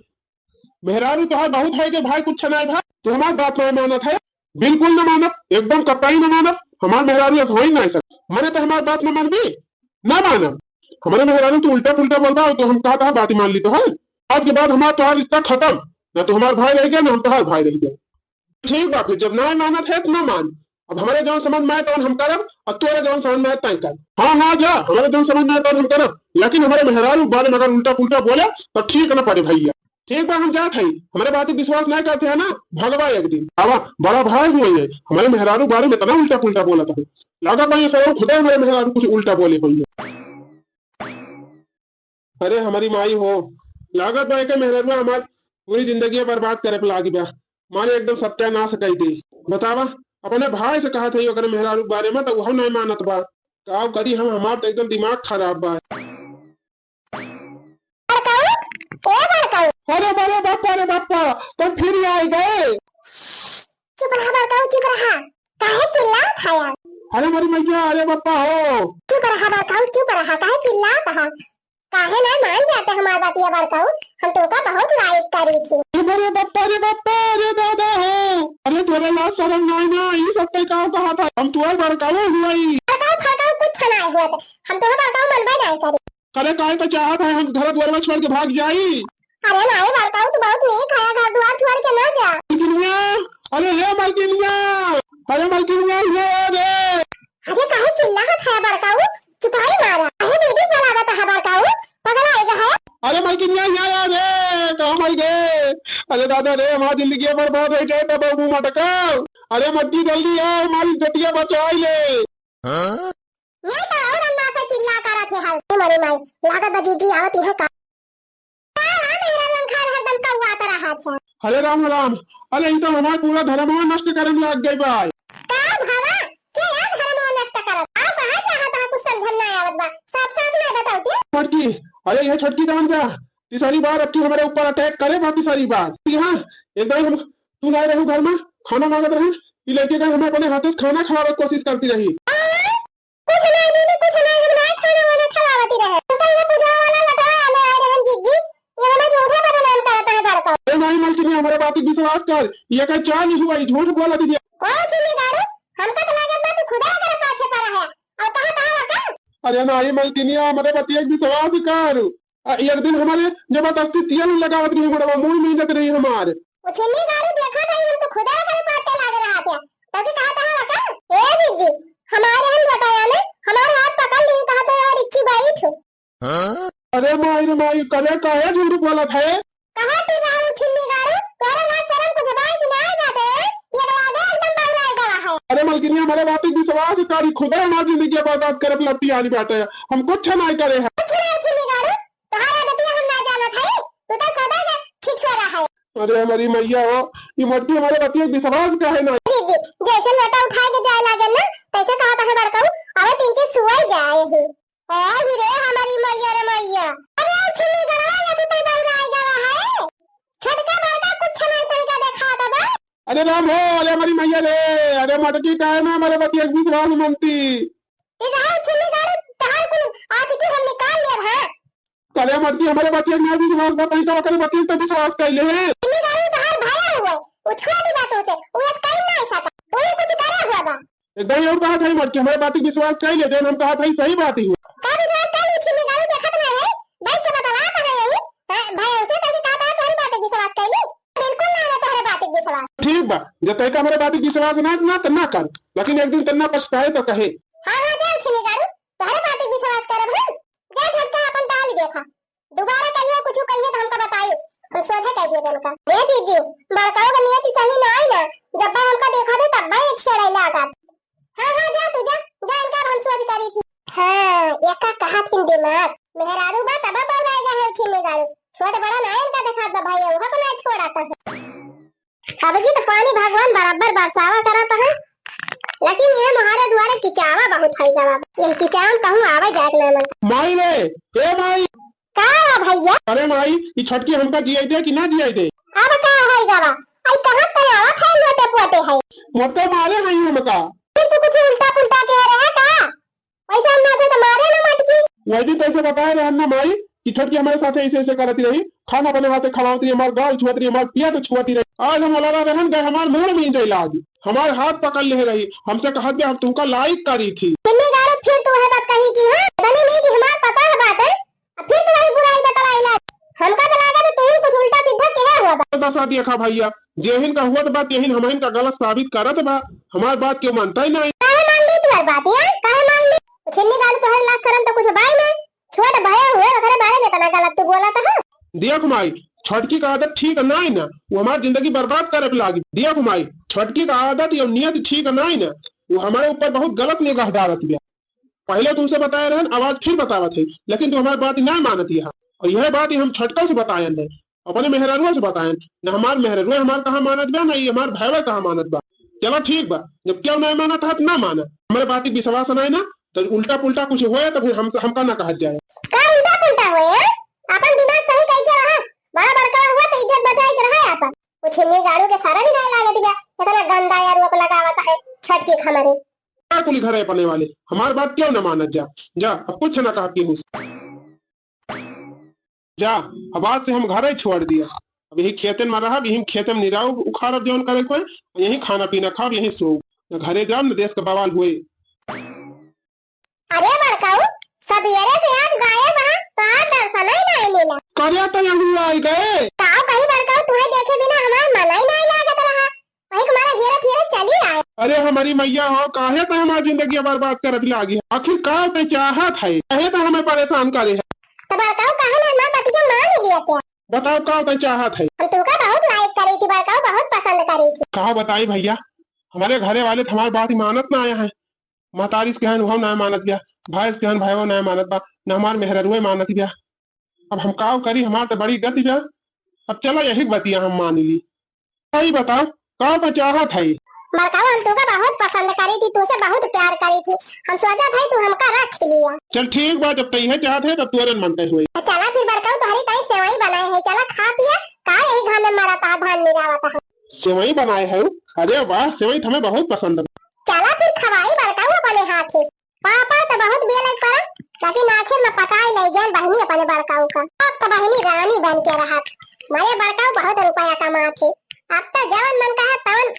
मेहरारू तो है बहुत है कि भाई कुछ नहीं भाई, तो हमारी बात नहीं मानत है, बिल्कुल न मानत, एकदम कतई न मानत। हमारे मेहरारू हो ही नहीं सकता, मैंने तो हमारी बात न मान दी न मानब। हमारे मेहरारू तो उल्टा पुल्टा बोल रहा हो तो हम कहा था बात ही मान ली तो है। आज के बाद हमारा तुम्हारा रिश्ता खत्म, ना तो हमारा भाई रह गया ना हम तुम्हारा भाई रह गया। ठीक बात है, जब ना मानत है तो ना मान। अब हमारे जौन समझ में आए तो हम करब, और तोरे जौन समझ में आए तय कर। हाँ जा, हमारे जौन समझ में आए तो हम करब, लेकिन हमारे मेहरारू बारे में अगर उल्टा पुल्टा बोले तो ठीक न पड़े भैया। ठीक बा हम जात है, हमारे बात विश्वास नहीं करते है ना भगवा एक दिन बाबा बड़ा भाई हुए है। हमारे मेहरारू बारे में इतना उल्टा पुल्टा बोला था, लगा भाई खुदा हमारे मेहरारू कुछ उल्टा बोले हुई है। अरे हमारी माई हो लागत भाई के मेहरारू हमारी पूरी जिंदगी बर्बाद करे पे लागी बा, माने एकदम सत्यानाश कही थी। बतावा अपने भाई से कहा था अगर मेहरारू बारे में तो वह नहीं मानत बा, का करी हम हमार तो एकदम दिमाग खराब बा। अरे बापा तो फिर आई गए। चुप रहा बड़काऊ, चुप रहा, काहे चिल्लात है यार। अरे हमारी मैया, अरे बापा हो चुप रहा बड़काऊ, चुप रहा, काहे चिल्लात है, काहे ना मान जाते हमारी बात ये बड़काऊ, हम तुमका बहुत लाइक करी थी। अरे बापा, अरे दादा हो, अरे तेरे लाल शर्म नहीं ना, ये सब कहा था हम तुम्हारे बड़काऊ हुई। बड़काऊ कुछ नहीं हुआ था, हम तुम्हें बड़काऊ मनवा जाए करे। करे काहे तो चाहत है हम घर द्वार में छोड़ के भाग जाई। अरे नहीं बड़काऊ तू बहुत नीक है, घर द्वार छोड़ के ना जा। मलकिनिया, अरे हे मलकिनिया, अरे मलकिनिया ये रे। अरे काहे चिल्लात है बड़काऊ, चुपाई मारा, काहे बीबी बुलावत है बड़काऊ, पगला आएगा है। अरे मलकिनिया यहाँ रे, कहाँ मर गए। अरे दादा रे हमारी जिंदगी बर्बाद हो जाए तब बाबू मटका। अरे मट्टी जल्दी आओ, हमारी जटिया बचाई ले। ये तो और अन्ना से चिल्ला कर थे हल मरे माई लागत बजीजी आवती है का मेरा रंग खा हरदम कौवा तरह हाथ है। हरे राम राम, अरे ये तो हमारा पूरा धर्म नष्ट करने लग गई भाई। का भावा के यार धर्म नष्ट करत आप कहां चाहत है, कुछ समझ ना आवत बा, साफ साफ ना बताओ के छटकी। अरे ये छटकी जान जा, तीसरी बार अब तू हमारे ऊपर अटैक करे बाकी सारी बात। यहाँ एक बार हम तू लाए रहे घर में खाना मांगत रहे, ये लड़के का हमें अपने हाथों से खाना खिलाने की कोशिश करती रही। कुछ नहीं दीदी, कुछ नहीं, हम ना खाना वाला खिलावती रहे, तो ये पूजा वाला लगा आने आए रहन दीदी, ये हमें झूठा बदनाम करता है बड़का। अरे नहीं मलकिनी हमारे बात की विश्वास कर, ये का चाल नहीं हुआ, झूठ बोला दीदी। कौन जिम्मेदार हमका तो लागत बा तू खुदा कर पाछे पड़ा है और कहां का। अरे नहीं मलकिनी हमारे पति एक विश्वास कर, एक दिन हमारे जबरदस्ती तेल लगावत रही, हमारे मुंह में जत रही हमारे। वो जिम्मेदार देखा था हम तो खुदा कर पाछे लाग रहा था, तभी कहा था ए दीदी हमारे हम बताया ने हमारे हाथ पकड़ ली, कहा था यार इच्छी बाई थू। अरे माई करे काहे झूठ बोला था, कहा तू जाओ जिम्मेदार तोरा ना शर्म को जबाई कि ना जाते ये बात एकदम बावरा गवा है। अरे मलकिनी हमारे बात की विश्वास कर, खुदा हमारी जिंदगी बर्बाद करे लपटी आनी बैठे है, हम कुछ नहीं करे है। कुछ नहीं जिम्मेदार तुम्हारा गति हम ना जाना था, तू तो सदा का छिछोरा है। अरे हमारी मैया हो, ये मट्टी हमारे पति एक विश्वास का है ना दीदी, जैसे लोटा उठा के जाए लागे ना तैसे कहा था बड़काऊ अब तीन चीज सुई जाए है। और भी रे हमारी मैया रे मैया, अरे छिमी गरवा या तो बावरा आई गवा है, छटका बड़का कुछ नहीं तरीका देखा था बा। अरे राम हो, अरे हमारी मैया रे, अरे मटकी का है ना हमारे पति एक विश्वास मनती। इधर छिमी गरवा तहार कुल आज की हम निकाल ले है। अरे मटकी हमारे पति एक ना विश्वास बताई तो करे पति तो विश्वास कर ले है। छिमी गरवा तहार भाया हुआ, वो छोटी बातों से वो कहीं नहीं सका, तूने कुछ करे हुआ बा। एकदम और कहा था मत हमारे बात की विश्वास कर ले हम कहा था सही बात ही का विश्वास कर ली छिमी गारू देखत ना है बैंक के बतला कहां है यही भाई उसे कैसे कहा था तुम्हारी बात की विश्वास कर ली बिल्कुल ना ना तुम्हारे बात की विश्वास ठीक बा जब तक हमारे बात की विश्वास ना कर लेकिन एक दिन करना पछताए तो कहे हां हां जा छिमी गारू तुम्हारे बात की विश्वास करब हम जा झटका अपन डाल देखा दोबारा कहियो कुछ कहियो तो हमका बताइए हम सोचे कह दिए उनका दे दीजिए बड़काओ का नियत सही ना आई ना जब बार हमका देखा थे तब भाई छेड़ै लगा हां हां जा तू जा जा इनका हम सोच करी थी हां एका कहा थी दिमाग मेहरारू बा तब बौराएगा है छिमी गारू छोट बड़ा ना इनका देखा बा भाई वो को ना छोड़ाता है अब जी तो पानी भगवान बराबर बरसावा करता है लेकिन ये हमारे द्वारा किचावा बहुत है बाबा ये किचावा कहूं आवे जाक ना मन माई रे ए माई का भैया अरे माई ये छटकी हमका जियाई दे कि ना जियाई दे अब का है गवा आई कहां पे आवा खाई लोटे पोटे है मोटे मारे नहीं हमका फिर तू कुछ उल्टा पुल्टा कह रहा है का पैसा ना थे तो मारे ना मटकी वही पैसे बताए रहे ना माई कि छटकी हमारे साथ ऐसे ऐसे करती रही खाना बनवाते खवाती हमारे गाल छुआती रही हमारे पिया तो छुआती रही आज हम लगा रहन गए हमारे मुंह में नहीं लाग हमारे हाथ पकड़ ले रही हमसे कहा कि हम तुमका लाइक करी थी कितनी गाड़ी फिर तू है बात कही की है बनी नहीं कि हमार पता है बात है फिर तुम्हारी बुराई बतलाई ला हमका तो लगा तो तू कुछ उल्टा सीधा कह हुआ बा बता दिया खा भैया जेहिन का हुआ तो बात यही हमारे का गलत साबित करत बा हमारी बात क्यों मानता ही नहीं काहे मान ली तुम्हारी बात यार काहे मान ली छिन्नी गाड़ी तो हर लाख करम तो कुछ बाई नहीं छोट भया हुए अगर बारे में तना गलत तू बोला था दिया कुमाई छटकी का आदत ठीक नहीं ना वो हमारी जिंदगी बर्बाद करे पे लागी दिया कुमाई छटकी का आदत या नियत ठीक नहीं ना वो हमारे ऊपर बहुत गलत निगाह डालत गया पहले तुमसे बताए रहन आवाज फिर बतावा थे लेकिन तू हमारी बात नहीं मानती है और यह बात हम छटका से बताए ने अपने मेहरानुआ से बताए न हमारे मेहरानुआ हमारे कहा मानत बा ना ये हमारे भैया कहा मानत बा चलो ठीक बा जब क्यों नहीं माना था ना माना हमारे बात की विश्वास नहीं ना तो उल्टा पुल्टा कुछ हुआ तो फिर हमका ना कहा जाए का उल्टा पुल्टा हुए अपन दिमाग सही कह के रहा बड़ा बड़का हुआ तो इज्जत बचाई के रहा अपन वो छिन्नी गाड़ू के सारा भी नहीं लागत गया इतना गंदा यार वो लगावता है छटकी खमरे क्या कुली घर है पने वाले हमारी बात क्यों ना मानत जा अब कुछ ना कहा की जा अब आज से हम घर ही छोड़ दिया अब यही खेतन में रहा यही खेत में निराव उखाड़ जौन करे को यही खाना पीना खाओ यही सो घरे जाओ न देश का बवाल हुए अरे बड़काऊ सबेरे से आज गायब है तो आज दर्शन ही नहीं मिला करिया तो यही आई गए काऊ कहीं बड़काऊ तुम्हें देखे बिना हमारा मन ही नहीं लागत रहा वही तुम्हारा हेरा फेरा चली आए अरे हमारी मैया हो काहे तो हमारी जिंदगी बर्बाद कर लागी आखिर का तो चाहत है कहे तो हमें परेशान करे है तो बड़काऊ कहा ना हमारा पति का मान लिया क्या बताओ का तो चाहत है हम तुमका बहुत लाइक करी थी बड़काऊ बहुत पसंद करी थी कहा बताई भैया हमारे घरे वाले तो हमारी बात ही मानत ना आया है महतारी के कहन वो नहीं मानत गया भाई के कहन भाई वो नहीं मानत बा न हमारे मेहरुए मानत गया अब हम काव करी हमारे तो बड़ी गति गया अब चलो यही बतिया हम मान ली सही बताओ का तो चाहत है बड़काऊ हम तुमका बहुत पसंद करी थी तुझसे बहुत प्यार करी थी हम सोचा था तू हमका रख लिया चल ठीक बा जब तय है चाहत है तब तुरंत मनते हुए चला फिर बड़काऊ तुम्हारी ताई सेवई बनाई है चला खा पिया का यही घर में मरा था धान निरावता है सेवई बनाए है अरे वाह सेवई हमें बहुत पसंद है चला फिर खवाई बड़काऊ अपने हाथ से पापा तो बहुत बेलक पर लेकिन आखिर में पकाई ले गया बहनी अपने बड़काऊ का अब तो बहनी रानी बन के रहा मेरे बड़काऊ बहुत रुपया कमा थे अब तो जवन मन कहा तवन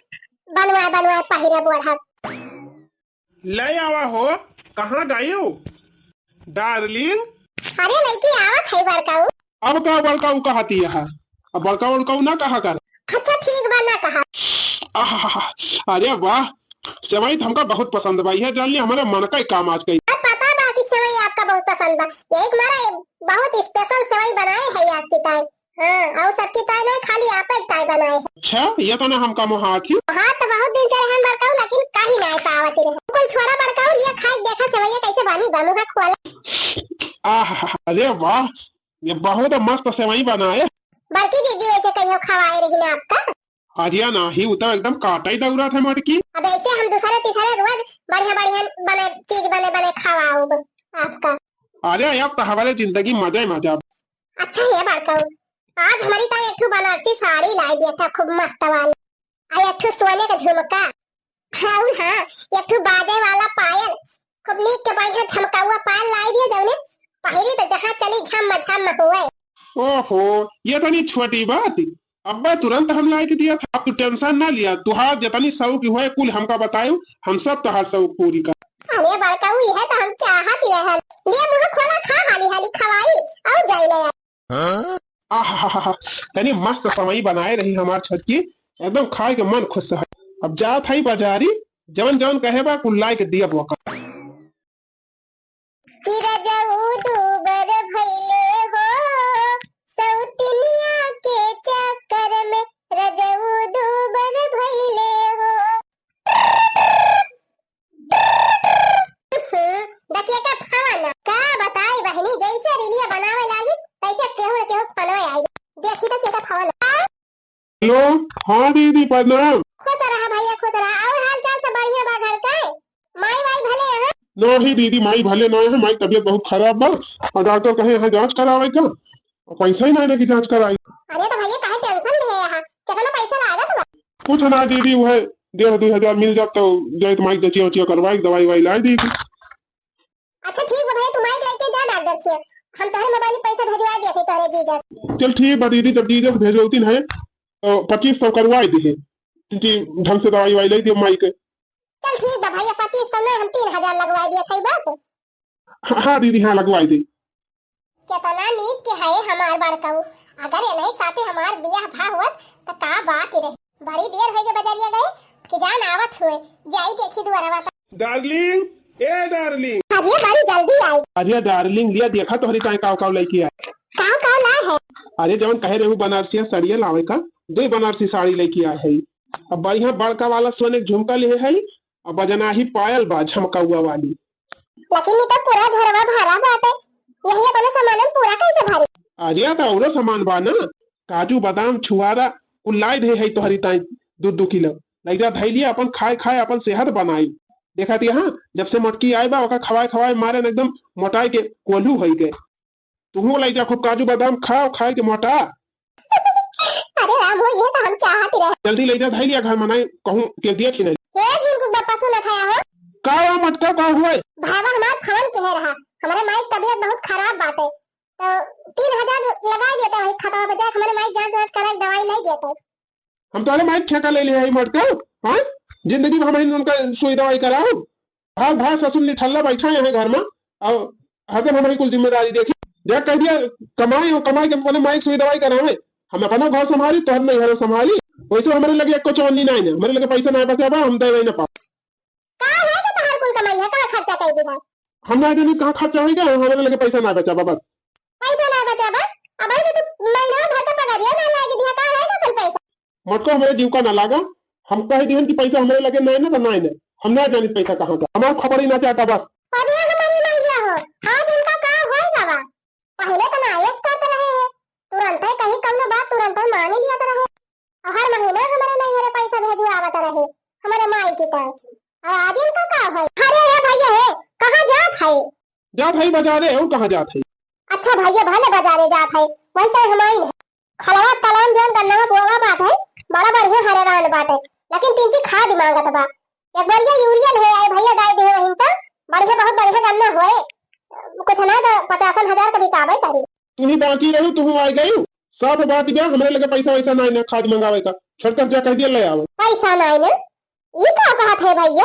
बनवाए पहिरे बोढ़ा ले आवा हो कहाँ गए हो डार्लिंग अरे लड़की आवत है बड़काऊ अब का बड़काऊ कहती है अब बड़काऊ ना कहा कर अच्छा ठीक बा ना कहा अरे वाह सेवई हमका बहुत पसंद भाई है जान हमारे मन का ही काम आज कही अब पता बा कि सेवई आपका बहुत पसंद बा एक मारा बहुत स्पेशल सेवई बनाए है आपकी ताई हाँ और सबकी ताई नहीं खाली आप ही ताई बनाए है अच्छा ये तो ना हमका मोहात ही हाँ तो बहुत दिन से रहन बड़काऊ लेकिन कहीं नहीं पावत रहे कोई छोरा बड़काऊ लिया खाई देखा सेवई कैसे बनी बनू का खोला अरे वाह ये बहुत मस्त सेवई बनाए बल्कि जीजी वैसे कहियो खवाए रही ना आपका हरिया ना ही उतर एकदम काटा ही दौरा था मटकी अब ऐसे हम दूसरे तीसरे रोज बढ़िया बने चीज बने खवाओ आपका अरे अब तो हमारे जिंदगी मजा ही मजा अच्छा ये बड़काऊ आज हमारी ताई एक बनारसी साड़ी लाई दिया था खूब मस्त वाली आई एक सोने का झुमका हाँ एक बाजे वाला पायल खूब नीक के बढ़िया झमकावा पायल लाई दिया जौने पहली तो जहाँ चली झम झम हुए ओहो ये तो नहीं छोटी बात अब्बा तुरंत हम ला के दिया था, अब तू टेंशन ना लिया, तुहार जितनी शौक हुए कुल हमका बतायो, हम सब तुहार शौक पूरी कर। अरे बड़काऊ यह तो हम चाहत ही रहन, लिए मुंह खोला खा हाली हाली खवाई और जाई ले यार। आहा तनी मस्त समय बनाए रही हमार छत की, एकदम खाए के मन खुश है। अब जा था बाजारी, जवन जवन कहे बा कुल ला के दिया बुआ का। कि रजऊ दूबर भइले हो सौतिनिया के चक्कर में, रजऊ दूबर भइले हो। देखिए का फवाना का बताई बहनी, जैसे रीलिया बनावे लागी तैसे केहू न केहू फनवे आई। देखी तो कैसा फवाना। हेलो, हाँ दीदी प्रणाम। खुश रहा भैया खुश रहा, और हाल चाल सब बढ़िया बा घर के? माई वाई भले है? नहीं दीदी माई भले नहीं है, माई तबीयत बहुत खराब बा और डॉक्टर कहे यहाँ जांच करावे का, पैसा ही नहीं की जांच कराई। अरे तो भैया काहे टेंशन ले यहाँ, कितना पैसा लागत बा? कुछ ना दीदी, वह 1,500 मिल जात तो जाए माई के चिया करवाई, दवाई वाई लाई दीदी। अच्छा ठीक है भैया, तुम आई लेके जा डॉक्टर के, हम तुम्हारे मोबाइल में पैसा भेजवा दिए थे तुम्हारे जीजा। चल ठीक बा दीदी, जब जीजा भेजोती है तो 2500 करवाई दी, क्योंकि ढंग से दवाई वाई लाई दी माई के। चल ठीक है भैया, 2500 में हम 3000 लगवा दिए थे बात। हाँ दीदी हाँ लगवाई दी। कितना नीक के है हमार बड़काऊ, अगर ये नहीं साथे हमार बियाह भा हुआ तो का बात ही रही। बड़ी देर हो गई बजारिया गए कि जान आवत हुए, जाई देखी दुआरा बात। डार्लिंग, ए डार्लिंग। अरे बड़ी जल्दी आई। अरे डार्लिंग लिया देखा तो हरी काहे काव लेके आए। काव ला है? अरे जवन कहे रहे बनारसी साड़िया लावे का, 2 बनारसी साड़ी लेके आए है। अब बढ़िया बड़का वाला सोने के झुमका ले है और बजना ही पायल बा झमकाउआ वाली। लेकिन ये तो पूरा घरवा भरा बाटे, यही अपना सामान पूरा कैसे भरी? अरे तो औरो सामान बा ना, काजू बादाम छुआरा कुल लाई दे है तोहरी ताई 2-2 किलो लइका धैली अपन खाए खाए अपन सेहत बनाई। देखा थी हाँ, जब से मोटकी आए बा ओका खवाए खवाए मारे न एकदम मोटाई के कोल्हू हो गए। तुहू लइका खूब काजू बादाम खाओ, खाए के मोटा। अरे राम हो, ये तो हम चाहत ही रहे। जल्दी लइका धैलिया घर मनाई कहूं के दिया कि नहीं। ये झिनकुक बापा सुन खाया हो का मटका का हुए भावा, हमार फोन कह रहा हमारे माई तबीयत बहुत खराब बाटे, तो 3000 लगा देते वही खतवा बजा, हमारे माई जांच वांच करा दवाई ले देते। हम तो माई ठेका ले लिया मटका। हाँ जिंदगी में हम उनका सुई दवाई कराओ। भाई भाई ससुर निठल्ला बैठा है घर में और हरदम हमारी कुल जिम्मेदारी देखी। जब कह दिया कमाई हो, कमाई के अपने माई सुई दवाई करावे, हम अपना घर संभाली तो नहीं घर संभाली। वैसे हमारे लगे एक चौनी नहीं है, हमारे लगे पैसा नहीं बचा हम दे ना पाओ। कमाई है कहाँ खर्चा कर दिया? हम ना जानी कहाँ खर्चा होगा, हमारे लगे पैसा ना बचा बस। पैसा ना बचा बा, अब तो महीना भर का पगार दिया ना लागे दिया, कहाँ है कुल पैसा? मटको हमारे जीव का ना लागा, हम कह दिए कि पैसा हमारे लगे नहीं ना तो नहीं ना, हम ना जानी पैसा कहाँ का, हमारा खबर ही ना चाहता बस। अरे हमारी मैया हो, आज इनका काम होएगा बा, पहले तो नायस करते रहे हैं, तुरंत ही कहीं कम ना बात तुरंत ही मान ही लिया रहे, और हर महीने हमारे नहीं हरे पैसा भेजवावत रहे हमारे माई की तरफ, और आज इनका काम है। अरे भैया है कहाँ जात है? जा भाई बाजारे और कहाँ जात है? अच्छा भैया भले बाजारे जात है, वही तो हमारी है खलवा तलाम जोन गन्ना बोवा बात है, बड़ा बढ़िया हरेरान बात है, लेकिन 3 चीज खाद मांगत बा। एक बार ये यूरिया ले आए भैया डाल दे वहीं तो बढ़िया बहुत बढ़िया गन्ना होए, कुछ ना तो 50,000 का बिकावे करी। तू ही बाकी रही, तू आ गई सब बात गया, हमारे लगे पैसा वैसा नहीं ना खाद मंगावे का, छटकर जा कह दिया ले आओ। पैसा नहीं ना, ये क्या कहा थे भैया?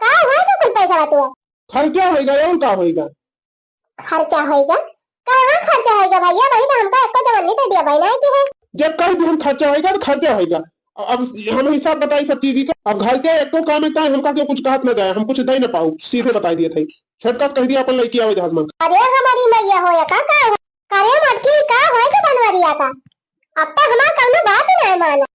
का होएगा कुल पैसा बतुआ? खर्चा होएगा और का होएगा? खर्चा होएगा? कहाँ खर्चा होएगा भैया? वही तो हमका एक जवानी तो दिया भाई नहीं की है। जब कह दी हम खर्चा होएगा तो खर्चा होएगा। अब हम हिसाब बताई सब चीज का, अब घर के एको काम में हमका क्यों कुछ कहत ना जाए, हम कुछ दे ना पाऊ, सीधे बता दिए थे, छटकर कह दिया अपन लड़की आवे जहाज में। अरे हमारी मैया होया का करे मटकी का होएगा बनवरिया का, अब तक हमार कौनो बात ही नहीं माना।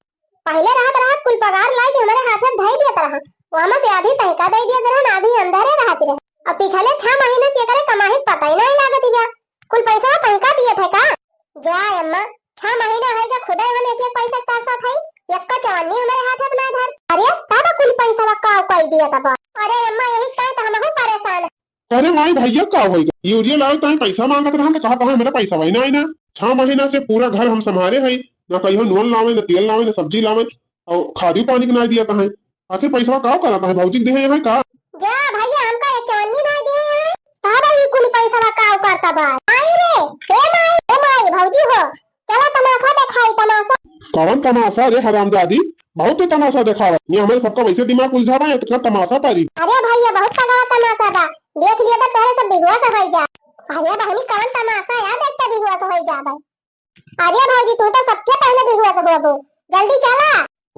पहले रात कुल पगार लाई के हमारे हाथ में धई दिया रहा, वहां से आधी तहका दे दिया रहा, आधी अंदर रहती रहे। अब पिछले 6 महीने से करे कमाई पता ही नहीं लागत गया, कुल पैसा तहका दिए थे का? जाए अम्मा 6 महीना है के खुदा हम एक पैसा तरसा थे, एक का चवन्नी हमारे हाथ में ना धर। अरे तब कुल पैसा का कोई दिया तब। अरे अम्मा यही कहे तो हम परेशान। अरे भाई भैया का होएगा, यूरिया लाओ तो पैसा मांगत रहा तो कहा मेरा पैसा वही ना आई ना। 6 महीना से पूरा घर हम संभाले है, ना कहीं नून लावे ना तेल लावे ना सब्जी लावे और खादी पानी के ना दिया था, आखिर पैसा का करता है भौजी दे है का? जा भैया हमका एक चवन्नी ना दिए है, तब ये कुल पैसा का करता बा। आई रे ए माई भौजी हो, चलो तमाशा दिखाई तमाशा। कौन तमाशा रे हरामजादी, बहुत ही तमाशा देखा ये हमारे सबका वैसे दिमाग उलझावा है तो तमाशा पारी। अरे भैया बहुत तगड़ा तमाशा बा, देख लिया तो तोरे सब बेहोश हो जा। अरे बहनी कौन तमाशा यार, देखते बेहोश हो जा भाई। अरे भाई तू तो सबके पहले बेहोश हो गो, जल्दी चला।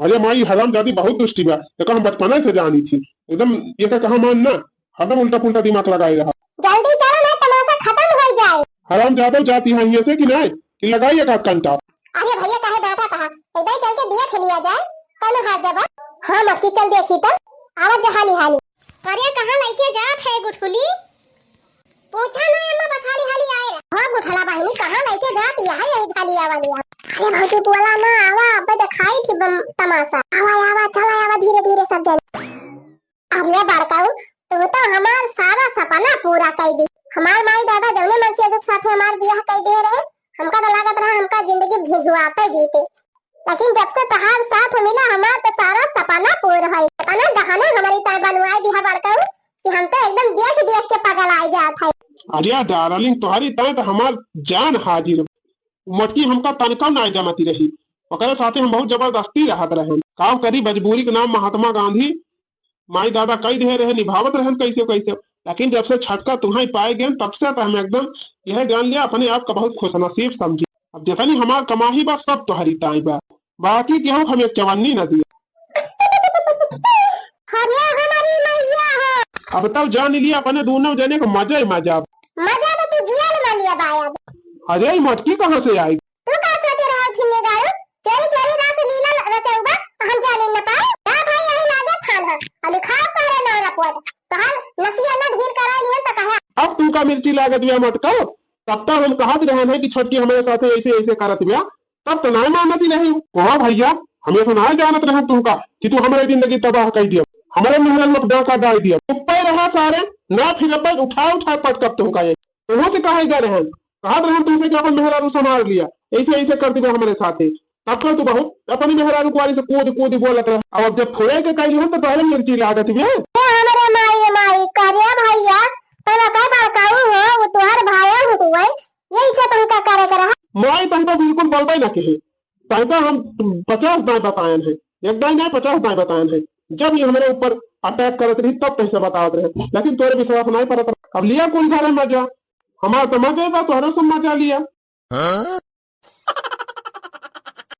अरे माई हरामजादी बहुत दुष्टी बा, देखो हम बचपन से जानी थी एकदम ये का कहा मानना, हरदम उल्टा पुल्टा दिमाग लगाए रहा। जल्दी चलो नहीं तमाशा खत्म हो जाए। हरामजादा जाती है यहाँ से कि नहीं कि लगाइए का कंटा। अरे भैया कहे डाटा कहा, एकदम चल के देख लिया जाए कौन हाथ जब। हाँ मक्की चल देखी तो आवाज हाली हाली। अरे कहाँ लेके जात है गुठुली, पूछा ना अम्मा बस हाली हाली आए रहा। हाँ गुठला बहनी कहाँ लेके जात, यही थाली आवाली। अरे भौजी बोला ना आवा, अब दिखाई थी तमाशा। आवा आवा चला आवा धीरे धीरे सब जन। अरे बड़काऊ तू तो हमार सारा सपना पूरा कर दी। हमार माई दादा जवने मन से दुख साथे हमार बियाह कर दे रहे, हमका तो लागत रहा हमका जिंदगी झुझुआते बीते, लेकिन जब से तहार साथ मिला हमार तो सारा सपना पूरा है। इतना दहाना हमारी ताई बनवाई दिया बड़काऊ कि हम तो एकदम देख देख के पगल आ जात है। अरे डार्लिंग तुम्हारी ताई तो हमार जान हाजिर, मटकी हमका तनका ना जमती रही, ओकरे साथे हम बहुत जबरदस्ती रहत रहे। काम करी मजबूरी के नाम महात्मा गांधी माई दादा कई दे रहे निभावत रहन कैसे कैसे, लेकिन जब से छटका तुम्हें पाए गए तब से तो हम एकदम यह जान लिया अपने आप का बहुत खुशनसीब समझी। अब जितनी हमार कमाही बा सब तुम्हारी ताई बा, बाकी गेहूं हमें चवन्नी न दिया। अब तब जान लिया अपने दोनों जने को मजा ही मजा। मजा तो तू जिया ले लिया बाया। अरे मटकी कहाँ से आई? तू का सोच रहा है छिन्ने गाड़ो, चोरी चोरी रात लीला रचौबा हम जाने न पाए। ना भाई यही लाजत खान है, अली खा करे ना रपोट कहल नसिया न ढील कराई है त कहा। अब तू का मिर्ची लागत बिया मटका, तब तक हम कहत रहे हैं कि छोटकी हमारे साथ ऐसे ऐसे करत बिया, तब तो ना मानती नहीं। कहा भैया हमें तो ना जानत रहे तू का कि तू हमारी जिंदगी तबाह कर दिया, हमारे मेहरल में डाका डाल दिया। ऊपर रहा सारे ना फिर उठा पटकब तू का, तुम से कहे गए रहे कहत रहे तुमसे कि अपन मेहरारू संभाल लिया, ऐसे ऐसे कर दिया हमारे साथ। तब तो तू बहुत अपनी मेहरारू कुआरी से कूद कूद बोलत रहे, और जब फोड़े के कही तो पहले मिर्ची लागत बिया। हमारे माई करे भैया तोरा का बड़काऊ हो, वो तोहर भाई हो तू यही से तुम का करे कर। माई तन तो बिल्कुल बोलबे ना कहे, तन हम 50 दाएं बतायन है, एक दाएं नहीं 50 दाएं बतायन है। जब ये हमारे ऊपर अटैक करत रही तब कैसे बतावत रहे, लेकिन तोरे विश्वास नहीं पड़त। अब लिया कोई घर मजा, हमारा तो मजा था तोहरे से मजा लिया।